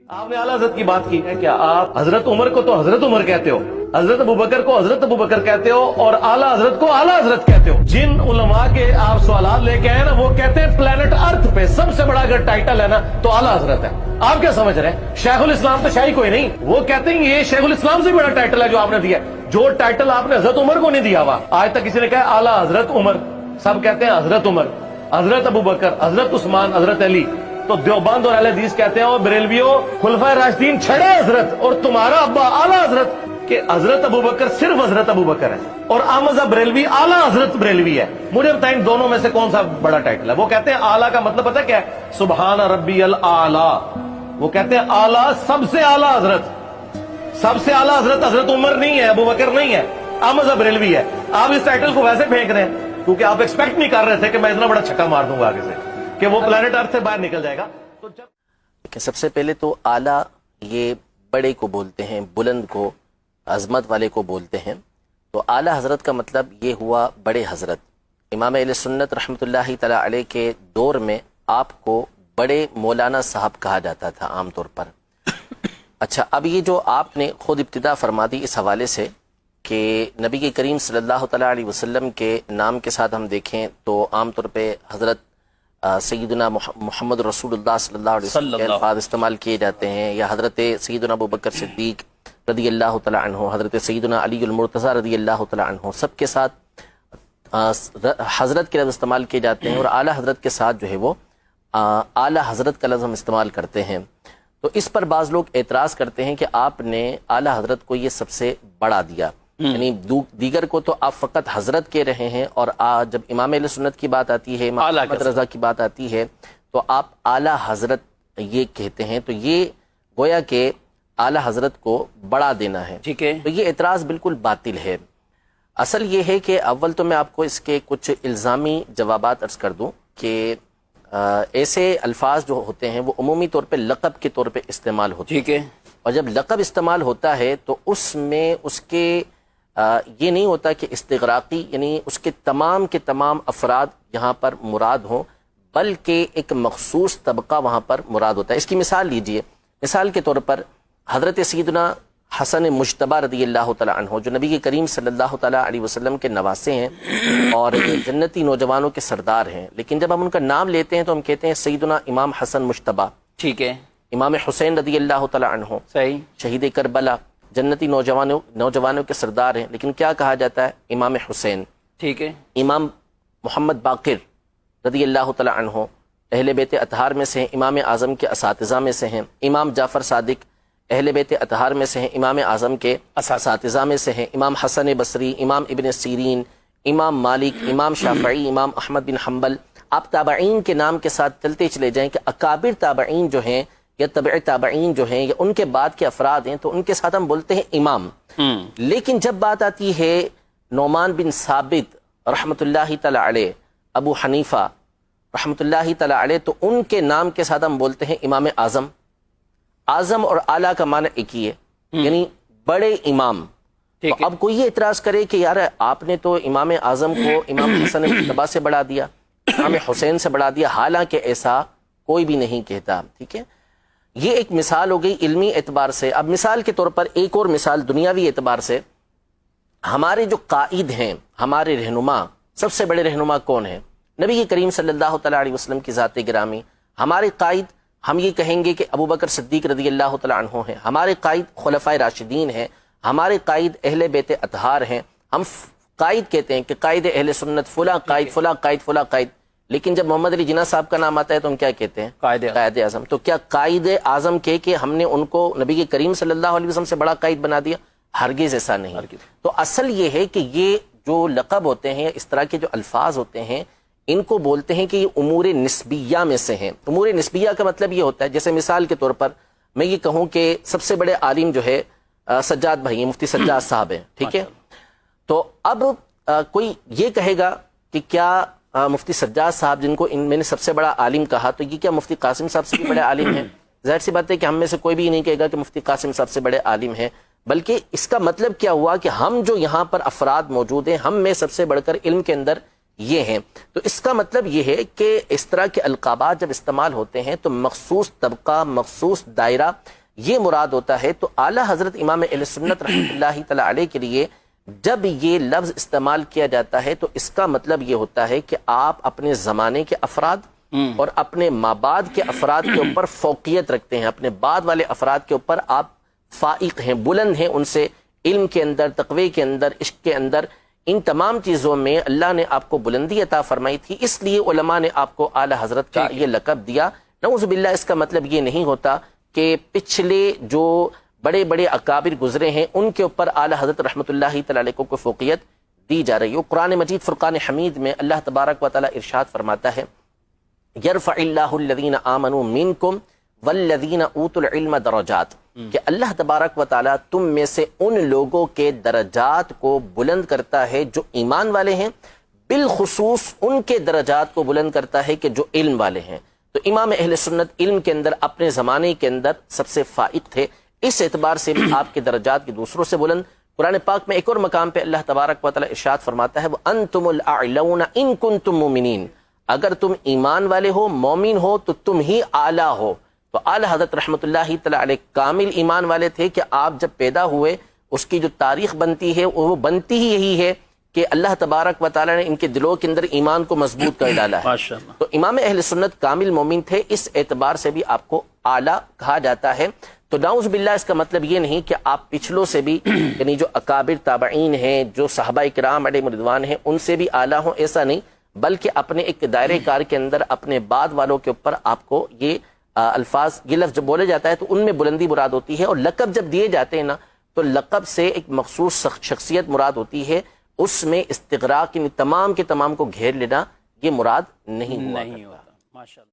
आपने आला हजरत की बात की है, क्या आप हजरत उमर को तो हजरत उमर कहते हो, हजरत अबू बकर को हजरत अबू बकर कहते हो और आला हजरत को आला हजरत कहते हो। जिन उलमा के आप सवाल लेके आए ना, वो कहते हैं प्लेनेट अर्थ पे सबसे बड़ा अगर टाइटल है ना तो आला हजरत है। आप क्या समझ रहे हैं? शेखुल इस्लाम तो शाही कोई नहीं, वो कहते हैं ये शेखुल इस्लाम से भी बड़ा टाइटल है जो आपने दिया है। जो टाइटल आपने हजरत उमर को नहीं दिया हुआ, आज तक किसी ने कहा आला हजरत उमर, सब कहते हैं हजरत उमर, हजरत अबू बकर, हजरत उस्मान, हजरत अली। तो देवबंद और अहले हदीस कहते हैं और बरेलवियों खुलफाए राशिदीन छड़े हजरत और तुम्हारा अब्बा आला हजरत, कि हजरत अबू बकर सिर्फ हजरत अबू बकर है और अहमद बरेलवी आला हजरत बरेलवी है। मुझे बताएं दोनों में से कौन सा बड़ा टाइटल है? वो कहते हैं आला का मतलब पता क्या है? सुबहान रब्बी अल आला। वो कहते हैं आला सबसे आला हजरत, सबसे आला हजरत हजरत उमर नहीं है, अबू बकर नहीं है, अहमद बरेलवी है। आप इस टाइटल को वैसे फेंक रहे हैं क्योंकि आप एक्सपेक्ट नहीं कर रहे थे कि मैं इतना बड़ा छक्का मार दूंगा आगे से कि वो प्लेनेट अर्थ से बाहर निकल जाएगा। तो जब सबसे पहले तो आला ये बड़े को बोलते हैं, बुलंद को, अजमत वाले को बोलते हैं। तो आला हजरत का मतलब ये हुआ बड़े हजरत। इमाम अहले सुन्नत रहमतुल्लाहि तआला अलैह के दौर में आपको बड़े मौलाना साहब कहा जाता था आम तौर पर। अच्छा, अब ये जो आपने खुद इब्तिदा फरमा दी इस हवाले से कि नबी के करीम सल्लल्लाहु तआला अलैहि वसल्लम के नाम के साथ हम देखें तो आम तौर पे हज़रत सैयदना मोहम्मद रसूलुल्लाह सल्लल्लाहु अलैहि वसल्लम के अल्फाज इस्तेमाल किए जाते हैं, या हज़रत सैयदना अबू बकर सिद्दीक रदी अल्लाह तआला अन्हु, हज़रत सैयदना अली अल मुर्तज़ा रदी अल्लाह तआला अन्हु, सब के साथ हज़रत के लफ्ज़ इस्तेमाल किए जाते हैं और आला हज़रत के साथ जो है वो आला हज़रत का लफ्ज़ हम इस्तेमाल करते हैं। तो इस पर बाज़ लोग एतराज़ करते हैं कि आपने आला हज़रत को ये सबसे बड़ा दिया, यानी दीगर को तो आप फ़कत हज़रत कह रहे हैं और जब इमाम अहले सुन्नत की बात आती है, इमाम अहमद रज़ा की बात आती है तो आप आला हज़रत ये कहते हैं। तो ये गोया के आला हज़रत को बड़ा देना है, ठीक है। तो ये एतराज़ बिल्कुल बातिल है। असल ये है कि अव्वल तो मैं आपको इसके कुछ इल्ज़ामी जवाबात अर्ज़ कर दूं कि ऐसे अल्फाज जो होते हैं वो उमूमी तौर पे लक़ब के तौर पे इस्तेमाल होते हैं, ठीक है। और जब लक़ब इस्तेमाल होता है तो उसमें उसके ये नहीं होता कि इस्तिग़राक़ी यानी उसके तमाम के तमाम अफराद यहाँ पर मुराद हों, बल्कि एक मखसूस तबका वहाँ पर मुराद होता है। इसकी मिसाल लीजिए, मिसाल के तौर पर हज़रत सैयदना हसन मुज्तबा रदी अल्लाह तआला अन्हु जो नबी के करीम सल्लल्लाहु तआला अलैहि वसल्लम के नवासे हैं और जन्नती नौजवानों के सरदार हैं, लेकिन जब हम उनका नाम लेते हैं तो हम कहते हैं सैयदना इमाम हसन मुज्तबा, ठीक है। इमाम हुसैन रदी अल्लाह तआला अन्हु, सही, शहीद करबला, जन्नती नौजवानों के सरदार हैं, लेकिन क्या कहा जाता है? इमाम हुसैन, ठीक है। इमाम मोहम्मद बाक़िर रदी अल्लाह तआला अन्हु अहले बैत अतहार में से हैं, इमाम आज़म के असातिज़ा में से हैं। इमाम जाफ़र सादिक अहले बैत अतहार में से हैं, इमाम आज़म के असातिज़ा में से हैं। इमाम हसन बसरी, इमाम इब्न सीरीन, इमाम मालिक, इमाम शाफ़ई, इमाम अहमद बिन हम्बल। आप ताबईन के नाम के साथ चलते चले जाएं कि अकाबिर ताबईन जो हैं या तबई ताबईन जो हैं या उनके बाद के अफराद हैं तो उनके साथ हम बोलते हैं इमाम। लेकिन जब बात आती है नौमान बिन साबित रहमतुल्लाहि तआला अलैह, अबू हनीफा रहमतुल्लाहि तआला अलैह, तो उनके नाम के साथ हम बोलते हैं इमाम आज़म। आज़म और आला का माना एक ही है, यानी बड़े इमाम। तो अब कोई ये इतराज़ करे कि यार आपने तो इमाम आज़म को इमाम हसन मुज्तबा से बढ़ा दिया, इमाम हुसैन से बढ़ा दिया, हालांकि ऐसा कोई भी नहीं कहता, ठीक है। ये एक मिसाल हो गई इल्मी एतबार से। अब मिसाल के तौर पर एक और मिसाल दुनियावी एतबार से, हमारे जो कायद हैं, हमारे रहनुमा, सबसे बड़े रहनुमा कौन है? नबी के करीम सल्लल्लाहु तआला अलैहि वसल्लम की ज़ात गिरामी। हमारे कायद हम ये कहेंगे कि अबू बकर सिद्दीक रदी अल्लाह तआला अन्हु हैं, हमारे कायद खुलफाए राशिदीन हैं, हमारे कायद अहले बैत अतहार हैं। हम कायद कहते हैं कि कायद अहले सुन्नत फुला कायद, फुला कायद, फुला कायद, लेकिन जब मोहम्मद अली जिन्ना साहब का नाम आता है तो हम क्या कहते हैं? कायद आज़म। तो क्या कायद आज़म कह के हमने उनको नबी के करीम सल्लल्लाहु अलैहि वसल्लम से बड़ा कायद बना दिया? हरगिज़ ऐसा नहीं। तो असल ये है कि ये जो लक़ब होते हैं, इस तरह के जो अल्फाज होते हैं, इनको बोलते हैं कि ये उमूर निस्बिया में से हैं। उमूर निस्बिया का मतलब ये होता है, जैसे मिसाल के तौर पर मैं ये कहूँ कि सबसे बड़े आलिम जो है सज्जाद भाई, मुफ्ती सज्जाद साहब हैं, ठीक है। तो अब कोई ये कहेगा कि क्या मुफ्ती सज्जाद साहब जिनको मैंने सबसे बड़ा आलिम कहा, तो ये क्या मुफ्ती कासिम साहब से भी बड़े आलिम हैं? जाहिर सी बात है कि हम में से कोई भी नहीं कहेगा कि मुफ्ती कासिम साहब से बड़े आलिम हैं, बल्कि इसका मतलब क्या हुआ कि हम जो यहाँ पर अफराद मौजूद हैं, हम में सबसे बढ़कर इल्म के अंदर یہ ہیں. تو اس کا مطلب یہ ہے کہ اس طرح کے القابات جب استعمال ہوتے ہیں تو مخصوص طبقہ، مخصوص دائرہ یہ مراد ہوتا ہے. تو اعلیٰ حضرت امام اہل سنت رحمۃ اللہ تعالی علیہ کے لیے جب یہ لفظ استعمال کیا جاتا ہے تو اس کا مطلب یہ ہوتا ہے کہ آپ اپنے زمانے کے افراد اور اپنے مابعد کے افراد کے اوپر فوقیت رکھتے ہیں، اپنے بعد والے افراد کے اوپر آپ فائق ہیں، بلند ہیں ان سے، علم کے اندر، تقوی کے اندر، عشق کے اندر، ان تمام چیزوں میں اللہ نے آپ کو بلندی عطا فرمائی تھی. اس لیے علماء نے آپ کو اعلیٰ حضرت کا یہ لقب دیا. نعوذ باللہ اس کا مطلب یہ نہیں ہوتا کہ پچھلے جو بڑے بڑے اکابر گزرے ہیں ان کے اوپر اعلیٰ حضرت رحمۃ اللہ تعالی علیہ کو کوئی فوقیت دی جا رہی ہو. قرآن مجید فرقان حمید میں اللہ تبارک و تعالی ارشاد فرماتا ہے یرفع اللہ الذین آمنوا منکم والذین اوتوا العلم درجات، کہ اللہ تبارک و تعالی تم میں سے ان لوگوں کے درجات کو بلند کرتا ہے جو ایمان والے ہیں، بالخصوص ان کے درجات کو بلند کرتا ہے کہ جو علم والے ہیں. تو امام اہل سنت علم کے اندر اپنے زمانے کے اندر سب سے فائق تھے، اس اعتبار سے بھی آپ کے درجات کے دوسروں سے بلند. قرآن پاک میں ایک اور مقام پہ اللہ تبارک و تعالی ارشاد فرماتا ہے وَأَنْتُمُ الْأَعْلَوْنَ إِن كُنْتُم مُؤْمِنِينَ، اگر تم ایمان والے ہو، مومن ہو تو تم ہی اعلیٰ ہو. تو اعلیٰ حضرت رحمۃ اللہ تعالی علیہ کامل ایمان والے تھے کہ آپ جب پیدا ہوئے اس کی جو تاریخ بنتی ہے وہ بنتی ہی یہی ہے کہ اللہ تبارک و تعالی نے ان کے دلوں کے اندر ایمان کو مضبوط کر ڈالا ہے. تو امام اہل سنت کامل مومن تھے، اس اعتبار سے بھی آپ کو اعلیٰ کہا جاتا ہے. تو نعوذ باللہ اس کا مطلب یہ نہیں کہ آپ پچھلوں سے بھی یعنی جو اکابر تابعین ہیں، جو صحابہ کرام علیہم رضوان ہیں، ان سے بھی اعلیٰ ہوں، ایسا نہیں، بلکہ اپنے ایک دائرے کار کے اندر اپنے بعد والوں کے اوپر آپ کو یہ الفاظ، یہ لفظ جب بولے جاتا ہے تو ان میں بلندی مراد ہوتی ہے. اور لقب جب دیے جاتے ہیں نا تو لقب سے ایک مخصوص شخصیت مراد ہوتی ہے، اس میں استغراق تمام کے تمام کو گھیر لینا یہ مراد نہیں ہوا. ماشاءاللہ.